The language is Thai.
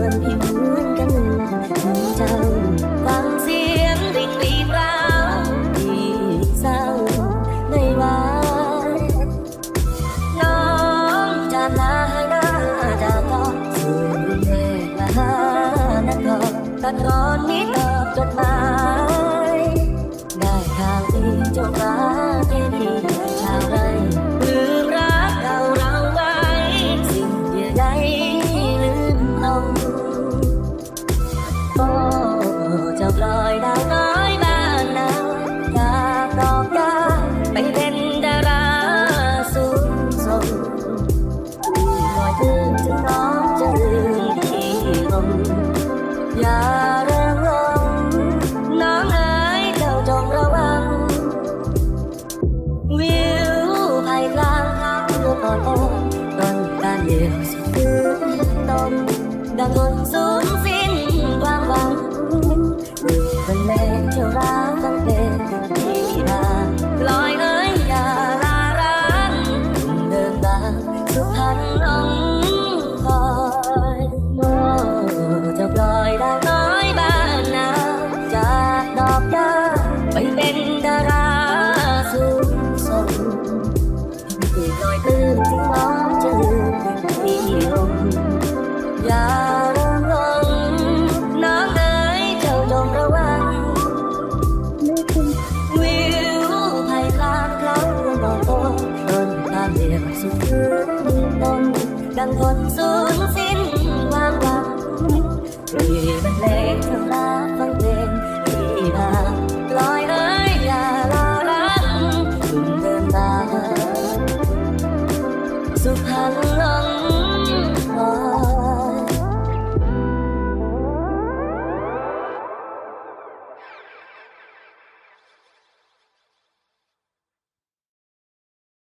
วนพี่เหมือนกันเจ้าฟังเสียงริ่งรีบร้าวที่เศร้าในวันน้องจะลาให้หน้าจากก็ส่วนเด็กมาหานั้นก็ตัดก่อนนี้ตอบจดหมายได้ข่าวดีจงรักเย็นดีชาวไร่ลืมรักเก่าเราไว้สิ่งเยื่อใยลืมลงโอ้เจ้าปล่อยดาวน้อยบ้านนาจากดอกยาไปเป็นดาราสูงส่งลอยตื่นถึงน้องจะลืมที่ลมอย่าเร่งร้องน้องเอ๋ยเจ้าจงระวังวิวภายกลางทางเรืออ่อนอ่อนต้นการเดียวสุดพื้นต้นดังคนสูญสิ้นความหวังเป็นเลงเที่ยวรักตั้งเป็นที่นาปล่อยเอ๋ยอย่าลาร้างเดินทางสุพรรณลงคอยโอ้เจะปล่อยดาวน้อยบ้านนาจากดอกยาไปเป็นดาราสูงส่งที่ลอยตื้นที่น้องจะลืมที่ลมอย่าเริ่มลงน้องเอ๋ยเจ้าจงระวังวิวภายกลางคลองดอกโตต้นตาเดียวสุดพื้นต้นดังคนสูญสิ้นความหวังรีบรรเลงเท่าไร